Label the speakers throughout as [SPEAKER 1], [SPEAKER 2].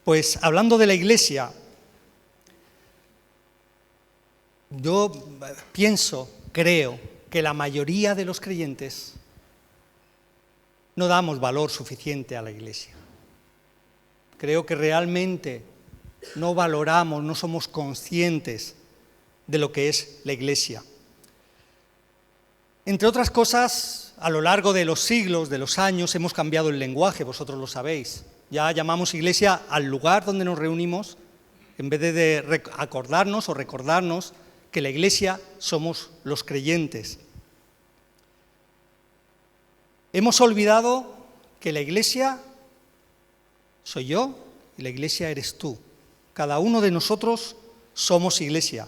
[SPEAKER 1] Pues hablando de la Iglesia, yo creo que la mayoría de los creyentes no damos valor suficiente a la Iglesia. Creo que realmente no valoramos, no somos conscientes de lo que es la Iglesia. Entre otras cosas, a lo largo de los siglos, de los años, hemos cambiado el lenguaje, vosotros lo sabéis. Ya llamamos Iglesia al lugar donde nos reunimos, en vez de acordarnos o recordarnos que la Iglesia somos los creyentes. Hemos olvidado que la Iglesia soy yo y la Iglesia eres tú. Cada uno de nosotros somos Iglesia.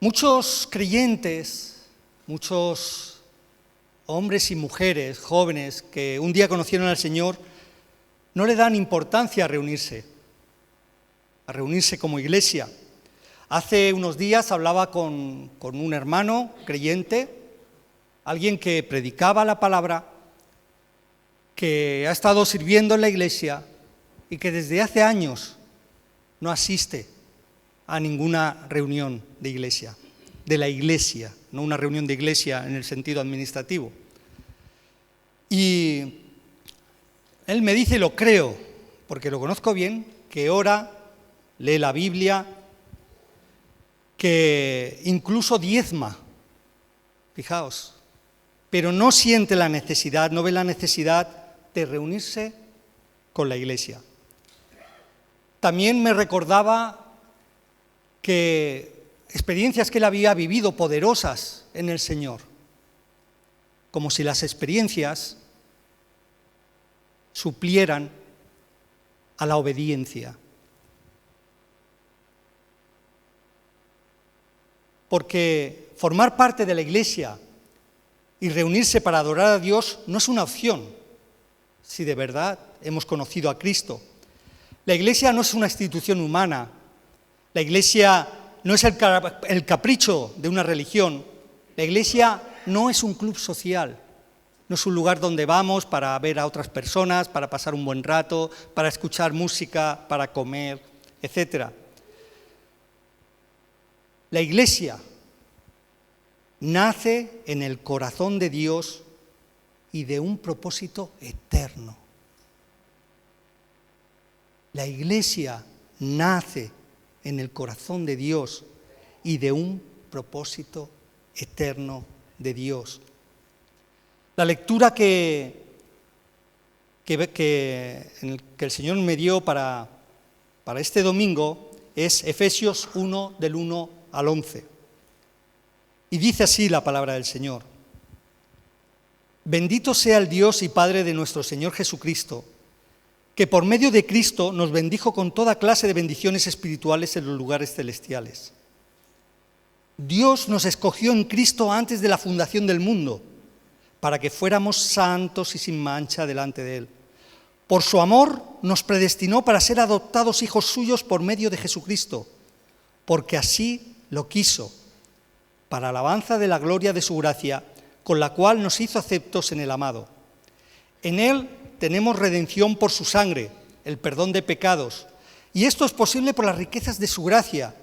[SPEAKER 1] Muchos creyentes, muchos hombres y mujeres jóvenes que un día conocieron al Señor, no le dan importancia a reunirse como iglesia. Hace unos días hablaba con un hermano creyente, alguien que predicaba la palabra, que ha estado sirviendo en la iglesia y que desde hace años no asiste a ninguna reunión de iglesia, de la iglesia, no una reunión de iglesia en el sentido administrativo. Y él me dice, y lo creo, porque lo conozco bien, que ora, lee la Biblia, que incluso diezma, fijaos, pero no siente la necesidad, no ve la necesidad de reunirse con la iglesia. También me recordaba que experiencias que él había vivido poderosas en el Señor, como si las experiencias suplieran a la obediencia. Porque formar parte de la iglesia y reunirse para adorar a Dios no es una opción, si de verdad hemos conocido a Cristo. La iglesia no es una institución humana, la iglesia no es el capricho de una religión, la iglesia no es un club social, no es un lugar donde vamos para ver a otras personas, para pasar un buen rato, para escuchar música, para comer, etc. La iglesia nace en el corazón de Dios y de un propósito eterno. La iglesia nace en el corazón de Dios y de un propósito eterno de Dios. La lectura que el Señor me dio para este domingo es Efesios 1, del 1 al 11. Y dice así la palabra del Señor. Bendito sea el Dios y Padre de nuestro Señor Jesucristo, que por medio de Cristo nos bendijo con toda clase de bendiciones espirituales en los lugares celestiales. Dios nos escogió en Cristo antes de la fundación del mundo, para que fuéramos santos y sin mancha delante de Él. Por su amor nos predestinó para ser adoptados hijos suyos por medio de Jesucristo, porque así lo quiso, para alabanza de la gloria de su gracia, con la cual nos hizo aceptos en el amado. En Él tenemos redención por su sangre, el perdón de pecados, y esto es posible por las riquezas de su gracia,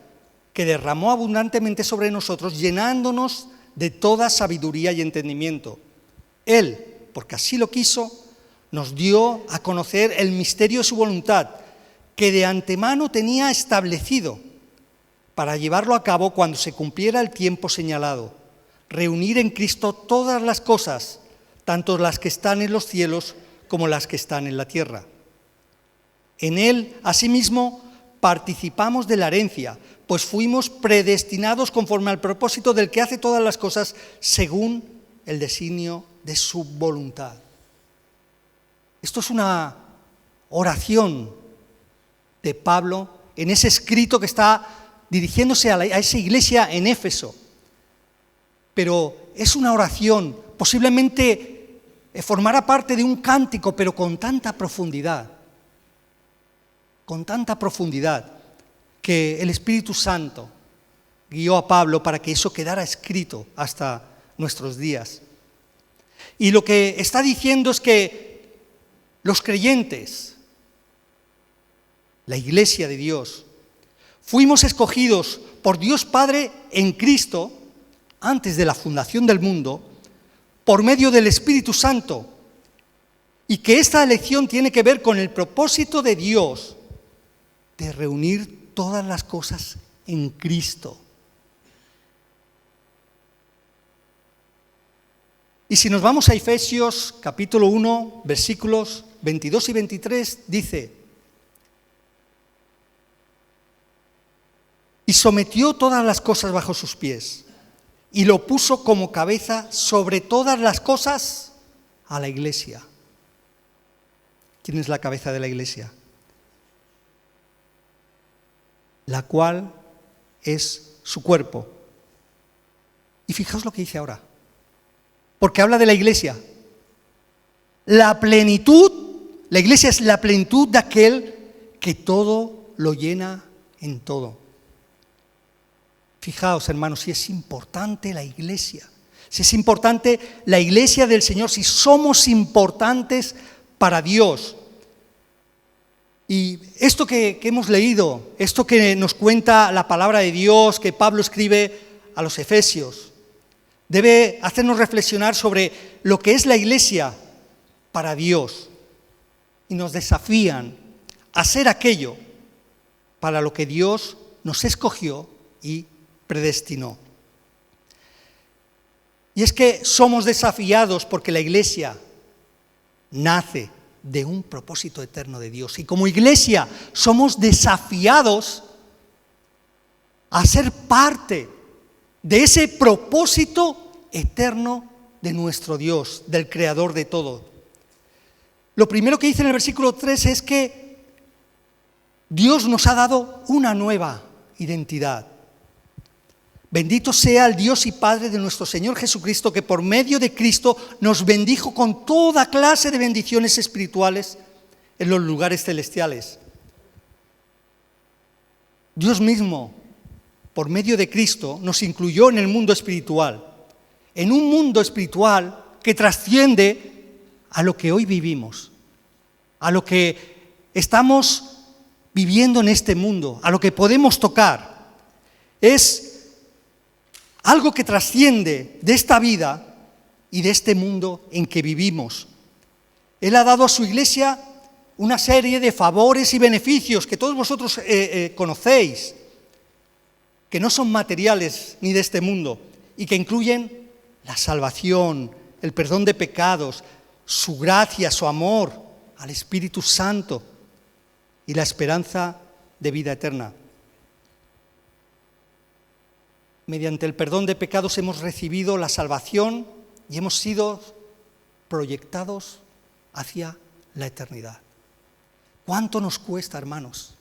[SPEAKER 1] que derramó abundantemente sobre nosotros, llenándonos de toda sabiduría y entendimiento. Él, porque así lo quiso, nos dio a conocer el misterio de su voluntad, que de antemano tenía establecido, para llevarlo a cabo cuando se cumpliera el tiempo señalado, reunir en Cristo todas las cosas, tanto las que están en los cielos como las que están en la tierra. En Él, asimismo, participamos de la herencia, pues fuimos predestinados conforme al propósito del que hace todas las cosas según el designio de su voluntad. Esto es una oración de Pablo en ese escrito que está dirigiéndose a esa iglesia en Éfeso. Pero es una oración, posiblemente formará parte de un cántico, pero con tanta profundidad, que el Espíritu Santo guió a Pablo para que eso quedara escrito hasta nuestros días. Y lo que está diciendo es que los creyentes la iglesia de Dios, fuimos escogidos por Dios Padre en Cristo, antes de la fundación del mundo, por medio del Espíritu Santo, y que esta elección tiene que ver con el propósito de Dios de reunir todas las cosas en Cristo. Y si nos vamos a Efesios capítulo 1, versículos 22 y 23, dice: y sometió todas las cosas bajo sus pies, y lo puso como cabeza sobre todas las cosas a la iglesia. ¿Quién es la cabeza de la iglesia? La cual es su cuerpo. Y fijaos lo que dice ahora, porque habla de la iglesia. La plenitud, la iglesia es la plenitud de aquel que todo lo llena en todo. Fijaos, hermanos, si es importante la iglesia, si es importante la iglesia del Señor, si somos importantes para Dios. Y esto que hemos leído, esto que nos cuenta la palabra de Dios, que Pablo escribe a los Efesios, debe hacernos reflexionar sobre lo que es la iglesia para Dios. Y nos desafían a ser aquello para lo que Dios nos escogió y predestinó. Y es que somos desafiados porque la iglesia nace de un propósito eterno de Dios. Y como iglesia somos desafiados a ser parte de ese propósito eterno de nuestro Dios, del Creador de todo. Lo primero que dice en el versículo 3 es que Dios nos ha dado una nueva identidad. Bendito sea el Dios y Padre de nuestro Señor Jesucristo, que por medio de Cristo nos bendijo con toda clase de bendiciones espirituales en los lugares celestiales. Dios mismo, por medio de Cristo, nos incluyó en el mundo espiritual, en un mundo espiritual que trasciende a lo que hoy vivimos, a lo que estamos viviendo en este mundo, a lo que podemos tocar. Es algo que trasciende de esta vida y de este mundo en que vivimos. Él ha dado a su iglesia una serie de favores y beneficios que todos vosotros conocéis, que no son materiales ni de este mundo y que incluyen la salvación, el perdón de pecados, su gracia, su amor al Espíritu Santo y la esperanza de vida eterna. Mediante el perdón de pecados hemos recibido la salvación y hemos sido proyectados hacia la eternidad. ¿Cuánto nos cuesta, hermanos?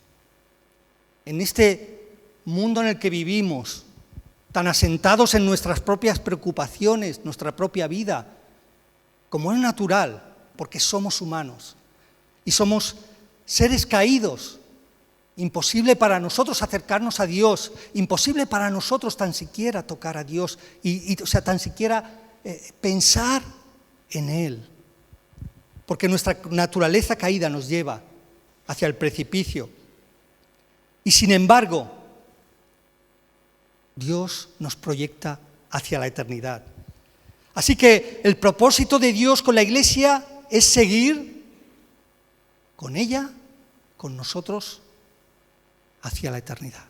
[SPEAKER 1] En este mundo en el que vivimos, tan asentados en nuestras propias preocupaciones, nuestra propia vida, como es natural, porque somos humanos y somos seres caídos. Imposible para nosotros acercarnos a Dios, imposible para nosotros tan siquiera tocar a Dios o sea, tan siquiera pensar en Él. Porque nuestra naturaleza caída nos lleva hacia el precipicio. Y sin embargo, Dios nos proyecta hacia la eternidad. Así que el propósito de Dios con la iglesia es seguir con ella, con nosotros, hacia la eternidad.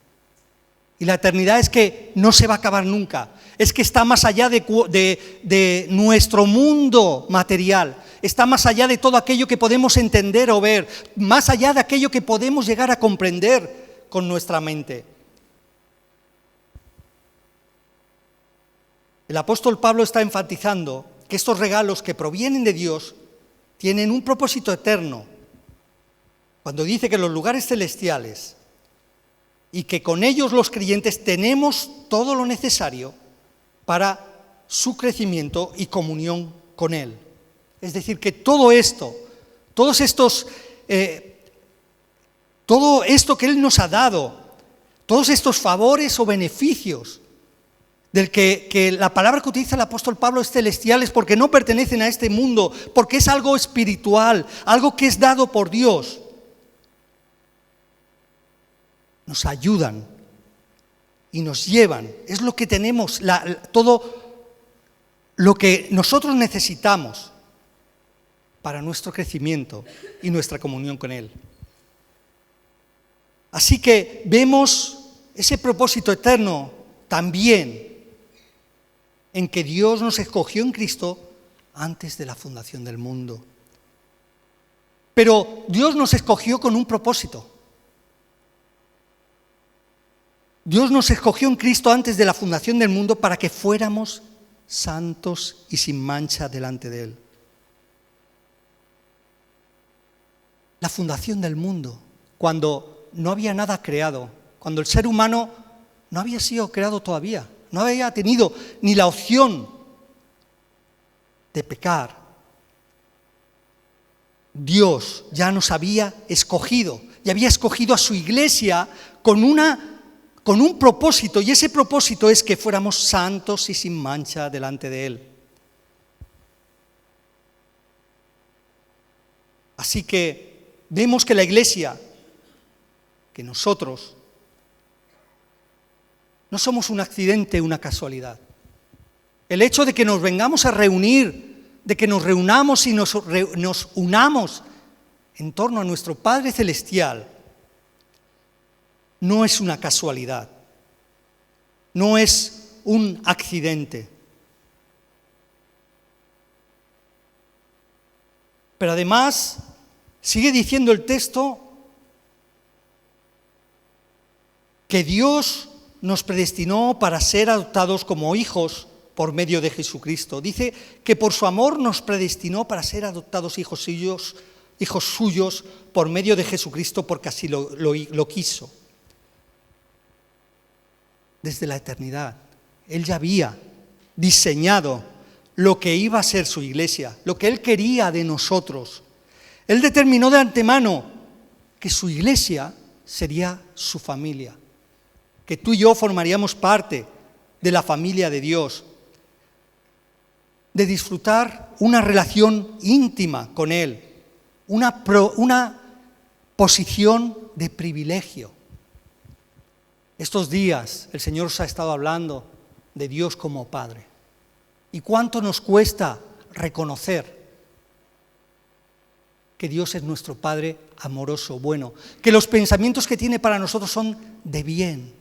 [SPEAKER 1] Y la eternidad es que no se va a acabar nunca, es que está más allá de nuestro mundo material, está más allá de todo aquello que podemos entender o ver, más allá de aquello que podemos llegar a comprender con nuestra mente. El apóstol Pablo está enfatizando que estos regalos que provienen de Dios tienen un propósito eterno, cuando dice que los lugares celestiales y que con ellos los creyentes tenemos todo lo necesario para su crecimiento y comunión con Él. Es decir, que todo esto que Él nos ha dado, todos estos favores o beneficios, del que la palabra que utiliza el apóstol Pablo es celestiales porque no pertenecen a este mundo, porque es algo espiritual, algo que es dado por Dios. nos ayudan y nos llevan. Es lo que tenemos, todo lo que nosotros necesitamos para nuestro crecimiento y nuestra comunión con Él. Así que vemos ese propósito eterno también en que Dios nos escogió en Cristo antes de la fundación del mundo. Pero Dios nos escogió con un propósito. Dios nos escogió en Cristo antes de la fundación del mundo para que fuéramos santos y sin mancha delante de Él. La fundación del mundo, cuando no había nada creado, cuando el ser humano no había sido creado todavía, no había tenido ni la opción de pecar. Dios ya nos había escogido y había escogido a su iglesia con un propósito, y ese propósito es que fuéramos santos y sin mancha delante de Él. Así que vemos que la iglesia, que nosotros, no somos un accidente, una casualidad. El hecho de que nos vengamos a reunir, de que nos reunamos y nos unamos en torno a nuestro Padre Celestial, no es una casualidad, no es un accidente. Pero además, sigue diciendo el texto que Dios nos predestinó para ser adoptados como hijos por medio de Jesucristo. Dice que por su amor nos predestinó para ser adoptados hijos suyos por medio de Jesucristo, porque así lo quiso. Desde la eternidad, Él ya había diseñado lo que iba a ser su iglesia, lo que Él quería de nosotros. Él determinó de antemano que su iglesia sería su familia, que tú y yo formaríamos parte de la familia de Dios, de disfrutar una relación íntima con Él, una posición de privilegio. Estos días el Señor os ha estado hablando de Dios como Padre. ¿Y cuánto nos cuesta reconocer que Dios es nuestro Padre amoroso, bueno, que los pensamientos que tiene para nosotros son de bien,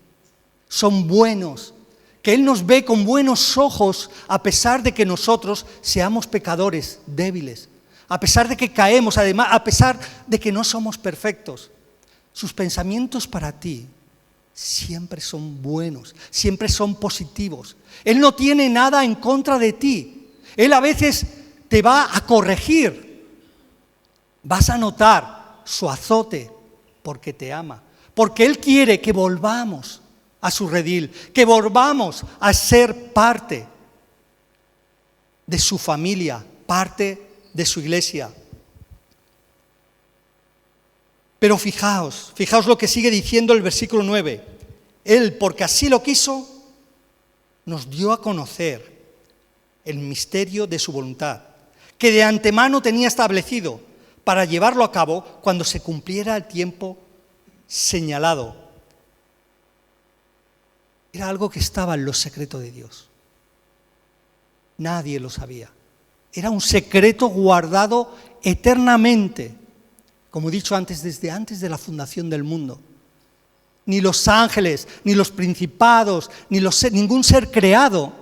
[SPEAKER 1] son buenos, que Él nos ve con buenos ojos a pesar de que nosotros seamos pecadores, débiles, a pesar de que caemos, además, a pesar de que no somos perfectos? Sus pensamientos para ti siempre son buenos, siempre son positivos. Él no tiene nada en contra de ti. Él a veces te va a corregir. Vas a notar su azote porque te ama, porque Él quiere que volvamos a su redil, que volvamos a ser parte de su familia, parte de su iglesia. Pero fijaos lo que sigue diciendo el versículo 9. Él, porque así lo quiso, nos dio a conocer el misterio de su voluntad, que de antemano tenía establecido para llevarlo a cabo cuando se cumpliera el tiempo señalado. Era algo que estaba en lo secreto de Dios. Nadie lo sabía. Era un secreto guardado eternamente. Como he dicho antes, desde antes de la fundación del mundo. Ni los ángeles, ni los principados, ningún ser creado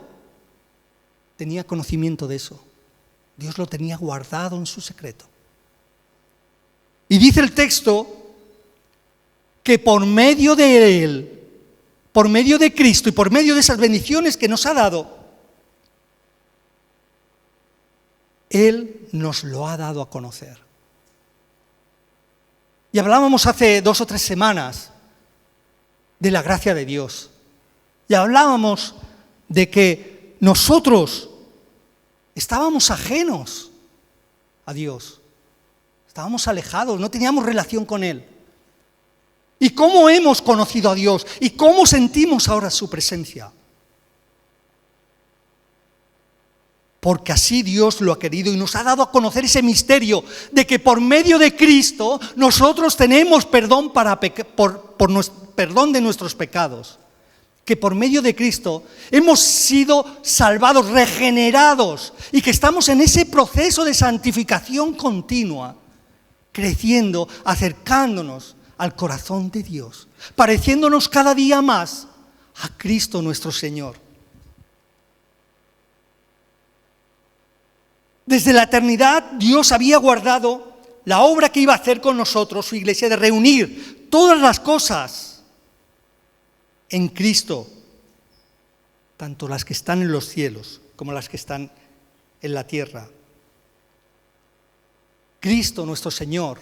[SPEAKER 1] tenía conocimiento de eso. Dios lo tenía guardado en su secreto. Y dice el texto que por medio de Él, por medio de Cristo y por medio de esas bendiciones que nos ha dado, Él nos lo ha dado a conocer. Y hablábamos hace 2 o 3 semanas de la gracia de Dios. Y hablábamos de que nosotros estábamos ajenos a Dios. Estábamos alejados, no teníamos relación con Él. ¿Y cómo hemos conocido a Dios? ¿Y cómo sentimos ahora su presencia? Porque así Dios lo ha querido y nos ha dado a conocer ese misterio de que por medio de Cristo nosotros tenemos perdón, perdón de nuestros pecados. Que por medio de Cristo hemos sido salvados, regenerados y que estamos en ese proceso de santificación continua, creciendo, acercándonos al corazón de Dios, pareciéndonos cada día más a Cristo nuestro Señor. Desde la eternidad Dios había guardado la obra que iba a hacer con nosotros, su iglesia, de reunir todas las cosas en Cristo, tanto las que están en los cielos como las que están en la tierra. Cristo nuestro Señor,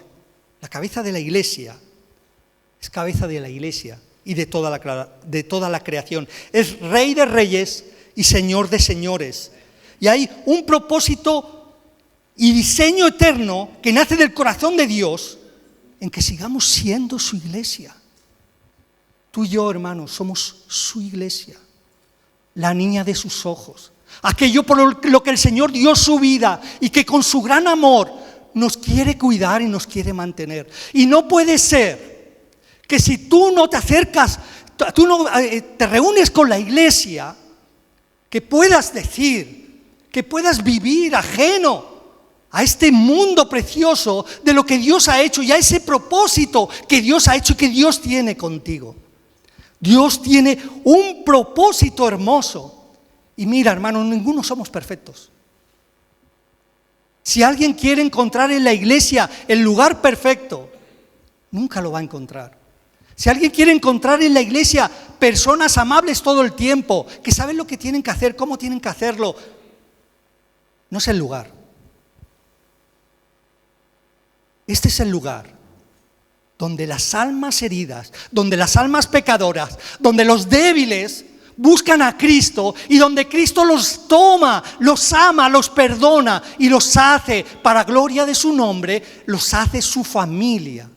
[SPEAKER 1] la cabeza de la iglesia, es cabeza de la iglesia y de toda la creación. Es Rey de reyes y Señor de señores. Y hay un propósito y diseño eterno que nace del corazón de Dios en que sigamos siendo su iglesia. Tú y yo, hermanos, somos su iglesia, la niña de sus ojos, aquello por lo que el Señor dio su vida y que con su gran amor nos quiere cuidar y nos quiere mantener. Y no puede ser que si tú no te acercas, tú no te reúnes con la iglesia, que puedas decir, que puedas vivir ajeno a este mundo precioso de lo que Dios ha hecho y a ese propósito que Dios ha hecho y que Dios tiene contigo. Dios tiene un propósito hermoso. Y mira, hermano, ninguno somos perfectos. Si alguien quiere encontrar en la iglesia el lugar perfecto, nunca lo va a encontrar. Si alguien quiere encontrar en la iglesia personas amables todo el tiempo, que saben lo que tienen que hacer, cómo tienen que hacerlo, no es el lugar. Este es el lugar donde las almas heridas, donde las almas pecadoras, donde los débiles buscan a Cristo y donde Cristo los toma, los ama, los perdona y los hace, para gloria de su nombre, los hace su familia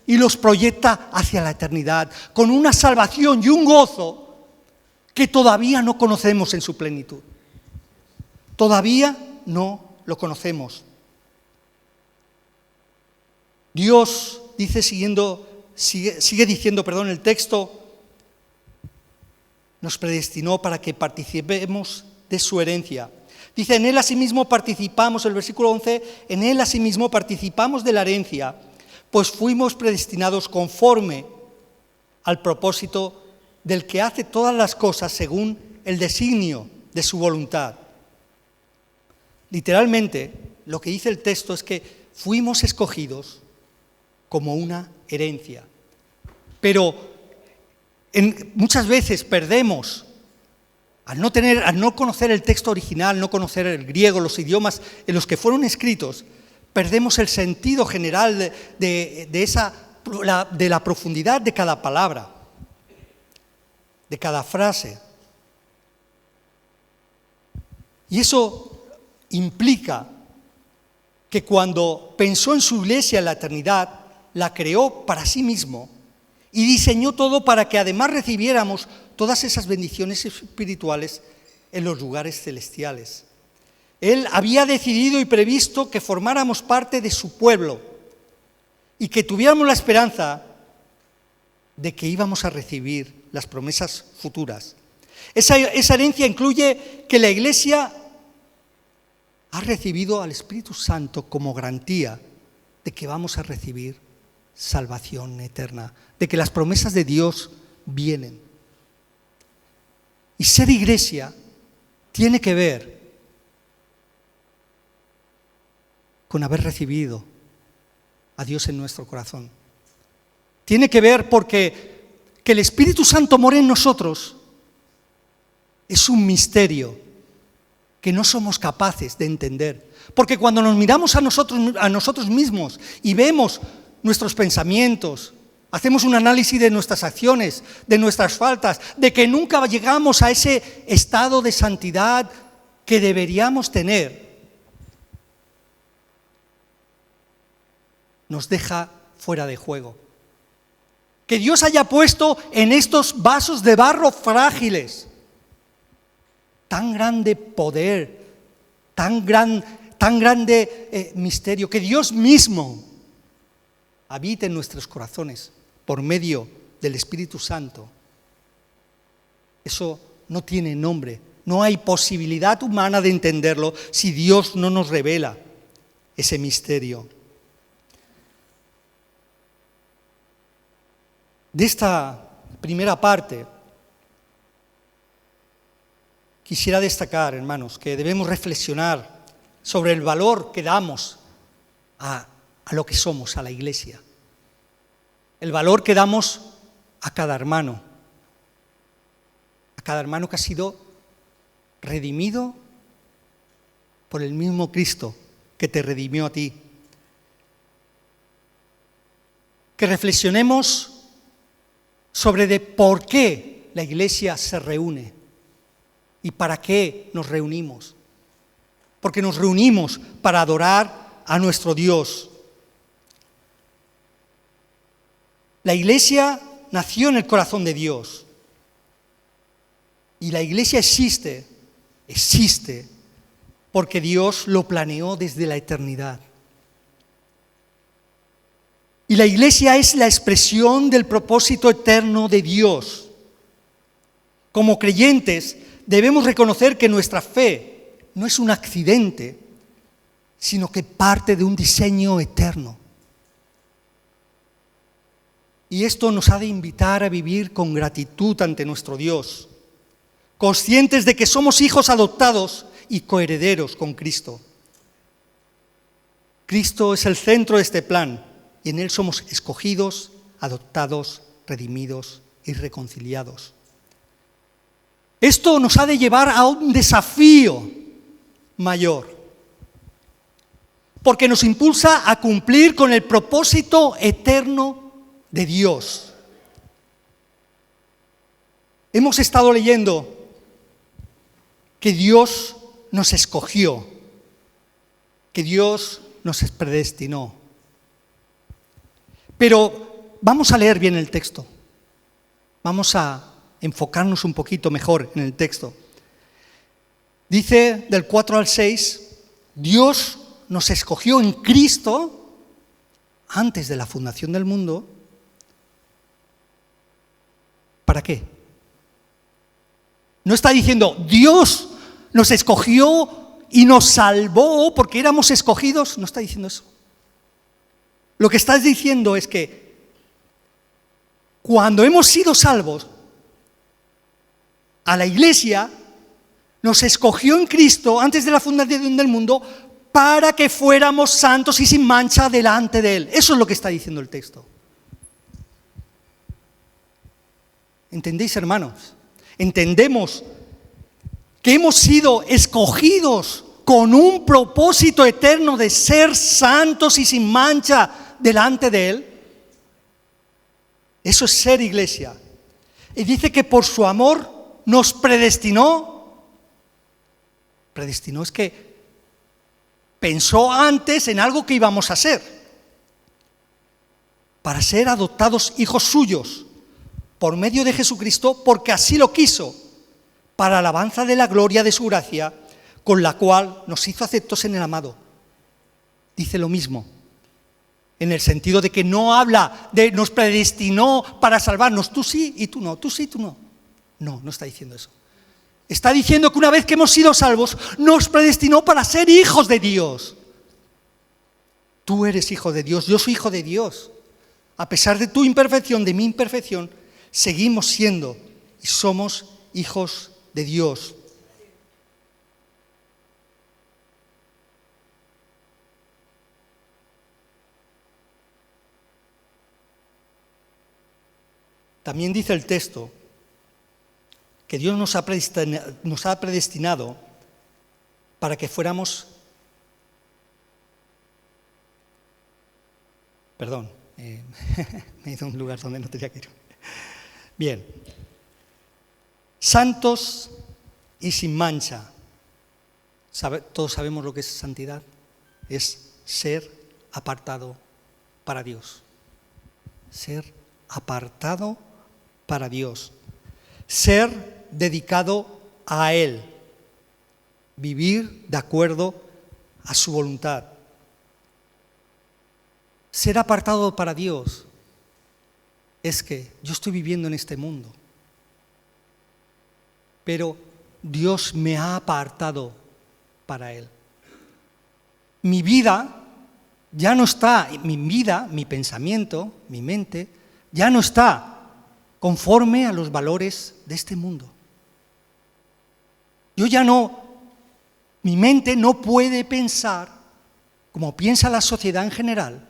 [SPEAKER 1] y los proyecta hacia la eternidad con una salvación y un gozo que todavía no conocemos en su plenitud. Todavía no lo conocemos. Dios dice, sigue diciendo, el texto, nos predestinó para que participemos de su herencia. Dice, en Él asimismo participamos, el versículo 11, en Él asimismo participamos de la herencia, pues fuimos predestinados conforme al propósito del que hace todas las cosas según el designio de su voluntad. Literalmente, lo que dice el texto es que fuimos escogidos como una herencia. Pero muchas veces perdemos, al no conocer el texto original, no conocer el griego, los idiomas en los que fueron escritos, perdemos el sentido general de la profundidad de cada palabra, de cada frase. Y eso implica que cuando pensó en su iglesia en la eternidad, la creó para sí mismo y diseñó todo para que además recibiéramos todas esas bendiciones espirituales en los lugares celestiales. Él había decidido y previsto que formáramos parte de su pueblo y que tuviéramos la esperanza de que íbamos a recibir las promesas futuras. Esa herencia incluye que la iglesia ha recibido al Espíritu Santo como garantía de que vamos a recibir salvación eterna, de que las promesas de Dios vienen. Y ser iglesia tiene que ver con haber recibido a Dios en nuestro corazón. Tiene que ver porque que el Espíritu Santo more en nosotros es un misterio que no somos capaces de entender. Porque cuando nos miramos a nosotros mismos y vemos nuestros pensamientos, hacemos un análisis de nuestras acciones, de nuestras faltas, de que nunca llegamos a ese estado de santidad que deberíamos tener, nos deja fuera de juego. Que Dios haya puesto en estos vasos de barro frágiles tan grande poder, tan grande misterio, que Dios mismo habite en nuestros corazones por medio del Espíritu Santo. Eso no tiene nombre, no hay posibilidad humana de entenderlo si Dios no nos revela ese misterio. De esta primera parte, quisiera destacar, hermanos, que debemos reflexionar sobre el valor que damos a lo que somos, a la Iglesia. El valor que damos a cada hermano que ha sido redimido por el mismo Cristo que te redimió a ti. Que reflexionemos sobre de por qué la Iglesia se reúne y para qué nos reunimos. Porque nos reunimos para adorar a nuestro Dios. La Iglesia nació en el corazón de Dios. Y la Iglesia existe porque Dios lo planeó desde la eternidad. Y la Iglesia es la expresión del propósito eterno de Dios. Como creyentes, debemos reconocer que nuestra fe no es un accidente, sino que parte de un diseño eterno. Y esto nos ha de invitar a vivir con gratitud ante nuestro Dios, conscientes de que somos hijos adoptados y coherederos con Cristo. Cristo es el centro de este plan y en Él somos escogidos, adoptados, redimidos y reconciliados. Esto nos ha de llevar a un desafío mayor, porque nos impulsa a cumplir con el propósito eterno de Dios. Hemos estado leyendo que Dios nos escogió, que Dios nos predestinó. Pero vamos a leer bien el texto. Vamos a enfocarnos un poquito mejor en el texto. Dice del 4 al 6, Dios nos escogió en Cristo antes de la fundación del mundo. ¿Para qué? No está diciendo Dios nos escogió y nos salvó porque éramos escogidos. No está diciendo eso. Lo que está diciendo es que cuando hemos sido salvos, a la Iglesia nos escogió en Cristo antes de la fundación del mundo para que fuéramos santos y sin mancha delante de Él. Eso es lo que está diciendo el texto. ¿Entendéis, hermanos? Entendemos que hemos sido escogidos con un propósito eterno de ser santos y sin mancha delante de Él. Eso es ser Iglesia. Y dice que por su amor nos predestinó. Predestinó es que pensó antes en algo que íbamos a ser, para ser adoptados hijos suyos por medio de Jesucristo, porque así lo quiso, para alabanza de la gloria de su gracia, con la cual nos hizo aceptos en el amado. Dice lo mismo, en el sentido de que no habla de nos predestinó para salvarnos, tú sí y tú no, tú sí y tú no. No, no está diciendo eso. Está diciendo que una vez que hemos sido salvos, nos predestinó para ser hijos de Dios. Tú eres hijo de Dios, yo soy hijo de Dios. A pesar de tu imperfección, de mi imperfección, seguimos siendo y somos hijos de Dios. También dice el texto que Dios nos ha predestinado para que fuéramos, me he ido a un lugar donde no tenía que ir. Bien, santos y sin mancha. Todos sabemos lo que es santidad, es ser apartado para Dios. Ser apartado para Dios. Ser dedicado a Él. vivir de acuerdo a su voluntad. Ser apartado para Dios es que yo estoy viviendo en este mundo, pero Dios me ha apartado para Él. Mi vida ya no está, mi pensamiento, mi mente, ya no está conforme a los valores de este mundo. Mi mente no puede pensar como piensa la sociedad en general,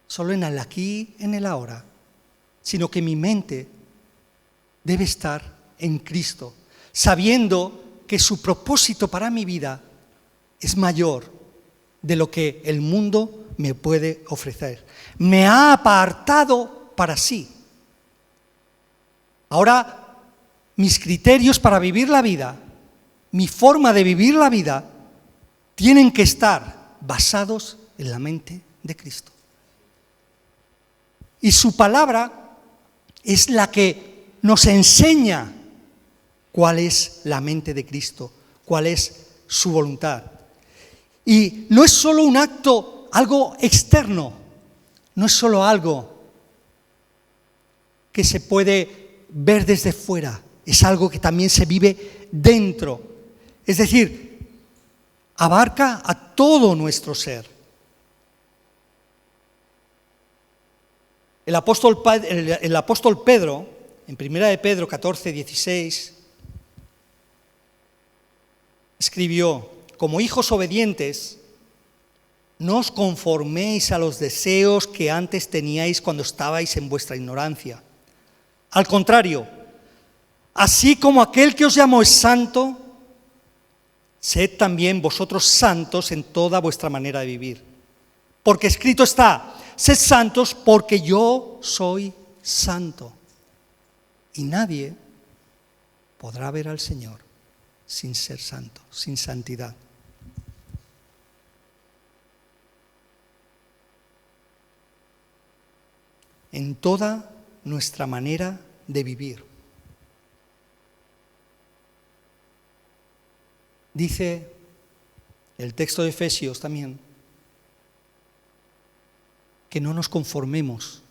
[SPEAKER 1] solo en el aquí, en el ahora, sino que mi mente debe estar en Cristo, sabiendo que su propósito para mi vida es mayor de lo que el mundo me puede ofrecer. Me ha apartado para sí. Ahora, mis criterios para vivir la vida, mi forma de vivir la vida, tienen que estar basados en la mente de Cristo. Y su palabra es la que nos enseña cuál es la mente de Cristo, cuál es su voluntad. Y no es solo un acto, algo externo, no es solo algo que se puede ver desde fuera, es algo que también se vive dentro. Es decir, abarca a todo nuestro ser. El apóstol Pedro, en 1 de Pedro 14, 16, escribió: como hijos obedientes, no os conforméis a los deseos que antes teníais cuando estabais en vuestra ignorancia. Al contrario, así como aquel que os llamó es santo, sed también vosotros santos en toda vuestra manera de vivir. Porque escrito está: sed santos porque yo soy santo. Y nadie podrá ver al Señor sin ser santo, sin santidad. En toda nuestra manera de vivir. Dice el texto de Efesios también que no nos conformemos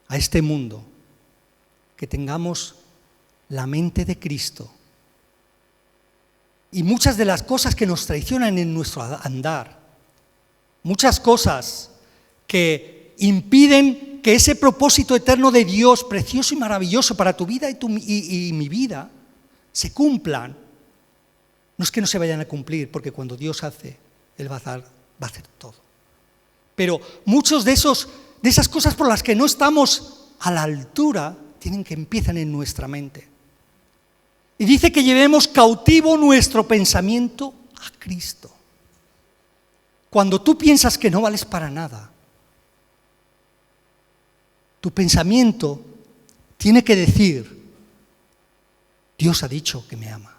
[SPEAKER 1] a este mundo, que tengamos la mente de Cristo. Y muchas de las cosas que nos traicionan en nuestro andar, muchas cosas que impiden que ese propósito eterno de Dios, precioso y maravilloso para tu vida y mi vida, se cumplan. No es que no se vayan a cumplir, porque cuando Dios hace, Él va a hacer todo. Pero muchos de esas cosas por las que no estamos a la altura, empiezan en nuestra mente. Y dice que llevemos cautivo nuestro pensamiento a Cristo. Cuando tú piensas que no vales para nada, tu pensamiento tiene que decir: Dios ha dicho que me ama.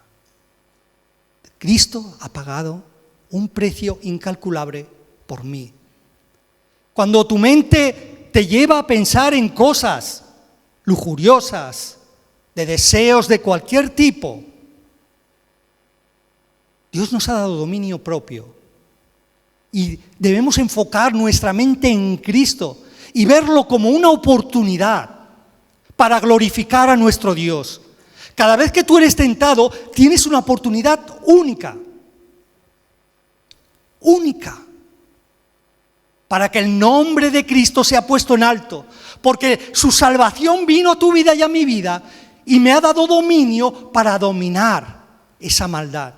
[SPEAKER 1] Cristo ha pagado un precio incalculable por mí. Cuando tu mente te lleva a pensar en cosas lujuriosas, de deseos de cualquier tipo, Dios nos ha dado dominio propio y debemos enfocar nuestra mente en Cristo y verlo como una oportunidad para glorificar a nuestro Dios. Cada vez que tú eres tentado, tienes una oportunidad única, para que el nombre de Cristo sea puesto en alto, porque su salvación vino a tu vida y a mi vida y me ha dado dominio para dominar esa maldad.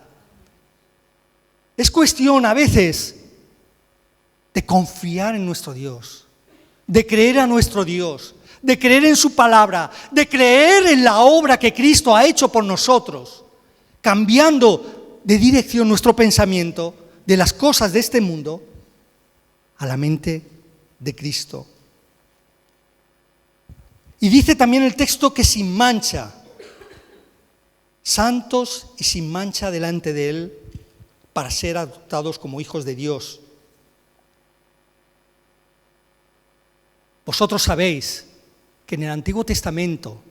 [SPEAKER 1] Es cuestión a veces de confiar en nuestro Dios, de creer a nuestro Dios, de creer en su palabra, de creer en la obra que Cristo ha hecho por nosotros, cambiando de dirección nuestro pensamiento de las cosas de este mundo a la mente de Cristo. Y dice también el texto que sin mancha, santos y sin mancha delante de Él, para ser adoptados como hijos de Dios. Vosotros sabéis que en el Antiguo Testamento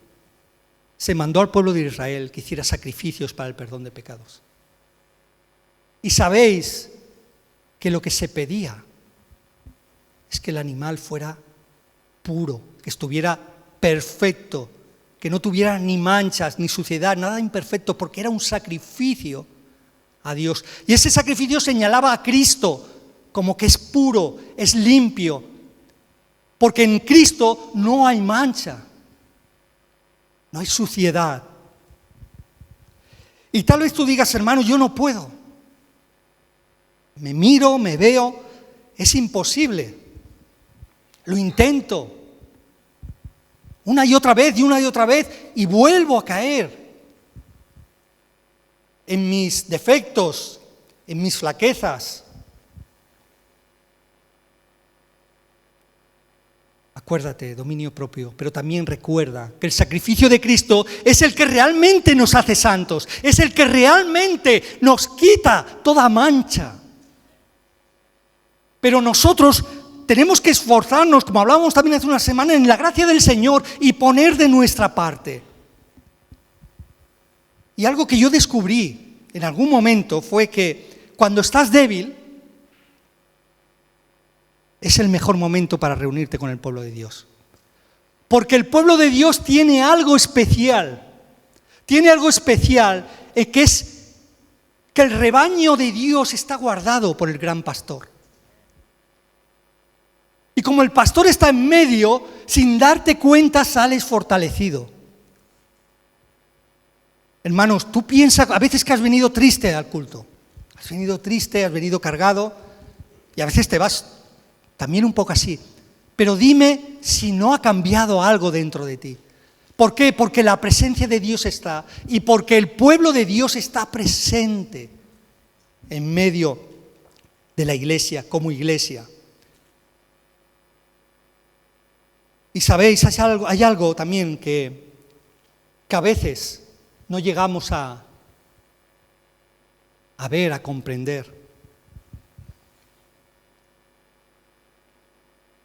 [SPEAKER 1] se mandó al pueblo de Israel que hiciera sacrificios para el perdón de pecados. Y sabéis que lo que se pedía es que el animal fuera puro, que estuviera perfecto, que no tuviera ni manchas, ni suciedad, nada imperfecto, porque era un sacrificio a Dios. Y ese sacrificio señalaba a Cristo como que es puro, es limpio, porque en Cristo no hay mancha, no hay suciedad. Y tal vez tú digas, hermano, yo no puedo. Me miro, me veo, es imposible. Lo intento una y otra vez y vuelvo a caer en mis defectos, en mis flaquezas. Acuérdate, dominio propio, pero también recuerda que el sacrificio de Cristo es el que realmente nos hace santos, es el que realmente nos quita toda mancha. Pero nosotros tenemos que esforzarnos, como hablábamos también hace una semana, en la gracia del Señor y poner de nuestra parte. Y algo que yo descubrí en algún momento fue que cuando estás débil, es el mejor momento para reunirte con el pueblo de Dios. Porque el pueblo de Dios tiene algo especial. Tiene algo especial, que es que el rebaño de Dios está guardado por el gran pastor. Y como el pastor está en medio, sin darte cuenta sales fortalecido. Hermanos, tú piensas a veces que has venido triste al culto. Has venido triste, has venido cargado, y a veces te vas también un poco así. Pero dime si no ha cambiado algo dentro de ti. ¿Por qué? Porque la presencia de Dios está, y porque el pueblo de Dios está presente en medio de la iglesia, como iglesia. Y sabéis, hay algo también que a veces no llegamos a ver, a comprender.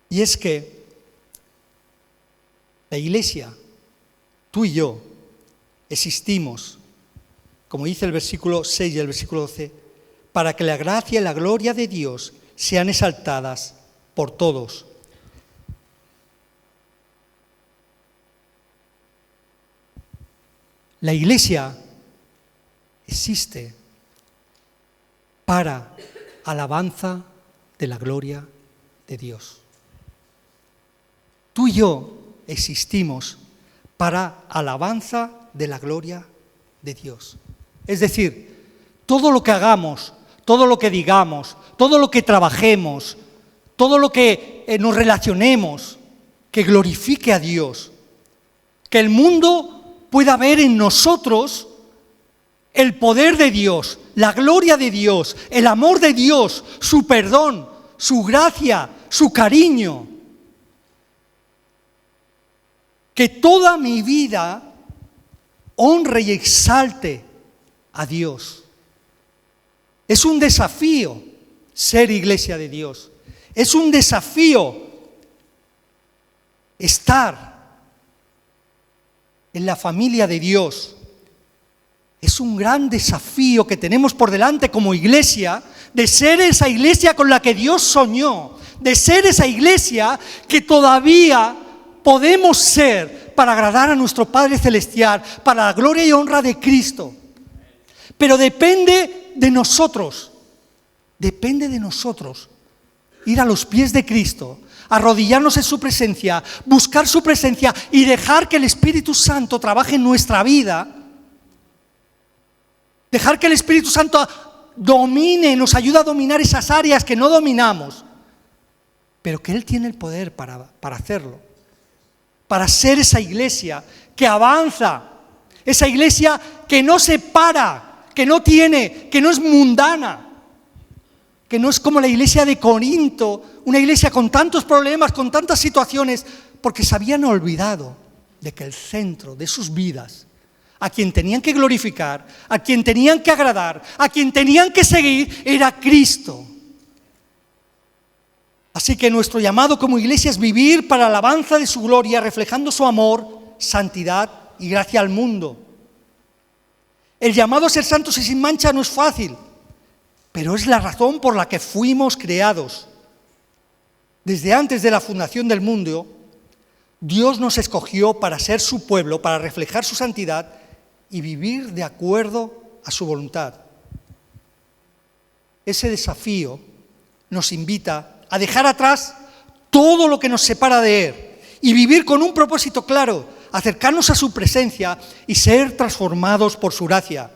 [SPEAKER 1] Y es que la iglesia, tú y yo, existimos, como dice el versículo 6 y el versículo 12, para que la gracia y la gloria de Dios sean exaltadas por todos. La iglesia existe para alabanza de la gloria de Dios. Tú y yo existimos para alabanza de la gloria de Dios. Es decir, todo lo que hagamos, todo lo que digamos, todo lo que trabajemos, todo lo que nos relacionemos, que glorifique a Dios, que el mundo pueda ver en nosotros el poder de Dios, la gloria de Dios, el amor de Dios, su perdón, su gracia, su cariño. Que toda mi vida honre y exalte a Dios. Es un desafío ser iglesia de Dios. Es un desafío estar en la familia de Dios. Es un gran desafío que tenemos por delante como iglesia, de ser esa iglesia con la que Dios soñó, de ser esa iglesia que todavía podemos ser para agradar a nuestro Padre Celestial, para la gloria y honra de Cristo. Pero depende de nosotros ir a los pies de Cristo, arrodillarnos en su presencia, buscar su presencia y dejar que el Espíritu Santo trabaje en nuestra vida, dejar que el Espíritu Santo domine, nos ayude a dominar esas áreas que no dominamos, pero que Él tiene el poder para hacerlo. Para ser esa iglesia que avanza, esa iglesia que no se para, que no es mundana, que no es como la iglesia de Corinto, una iglesia con tantos problemas, con tantas situaciones, porque se habían olvidado de que el centro de sus vidas, a quien tenían que glorificar, a quien tenían que agradar, a quien tenían que seguir, era Cristo. Así que nuestro llamado como iglesia es vivir para la alabanza de su gloria, reflejando su amor, santidad y gracia al mundo. El llamado a ser santos y sin mancha no es fácil. pero es la razón por la que fuimos creados. Desde antes de la fundación del mundo, Dios nos escogió para ser su pueblo, para reflejar su santidad y vivir de acuerdo a su voluntad. Ese desafío nos invita a dejar atrás todo lo que nos separa de Él y vivir con un propósito claro, acercarnos a su presencia y ser transformados por su gracia.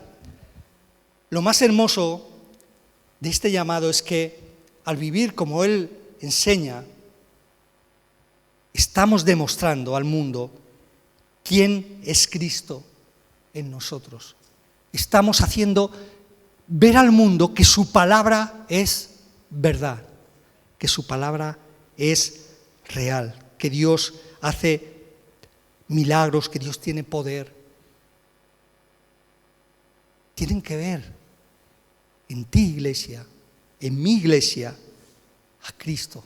[SPEAKER 1] Lo más hermoso de este llamado es que al vivir como Él enseña, estamos demostrando al mundo quién es Cristo en nosotros. Estamos haciendo ver al mundo que su palabra es verdad, que su palabra es real, que Dios hace milagros, que Dios tiene poder. Tienen que ver en ti, iglesia, en mi iglesia, a Cristo.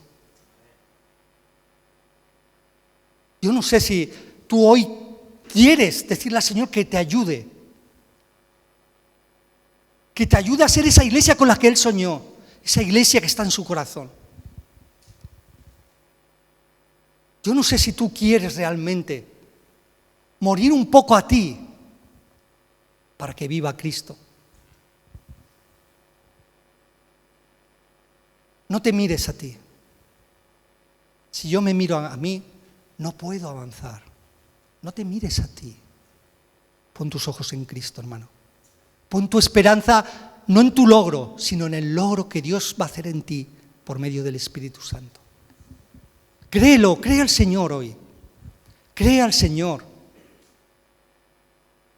[SPEAKER 1] Yo no sé si tú hoy quieres decirle al Señor que te ayude a ser esa iglesia con la que Él soñó, esa iglesia que está en su corazón. Yo no sé si tú quieres realmente morir un poco a ti para que viva Cristo. No te mires a ti. Si yo me miro a mí, no puedo avanzar. No te mires a ti. Pon tus ojos en Cristo, hermano. Pon tu esperanza no en tu logro, sino en el logro que Dios va a hacer en ti por medio del Espíritu Santo. Créelo, cree al Señor hoy. Cree al Señor.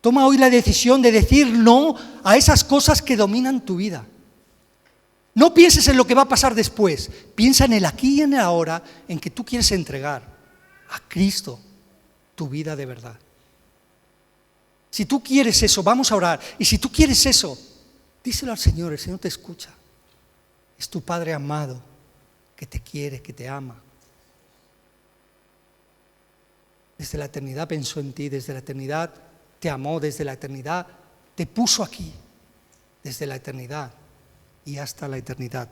[SPEAKER 1] Toma hoy la decisión de decir no a esas cosas que dominan tu vida. No pienses en lo que va a pasar después. Piensa en el aquí y en el ahora, en que tú quieres entregar a Cristo tu vida de verdad. Si tú quieres eso, vamos a orar. Y si tú quieres eso, díselo al Señor, el Señor te escucha. Es tu Padre amado que te quiere, que te ama. Desde la eternidad pensó en ti, desde la eternidad te amó, desde la eternidad te puso aquí, desde la eternidad y hasta la eternidad.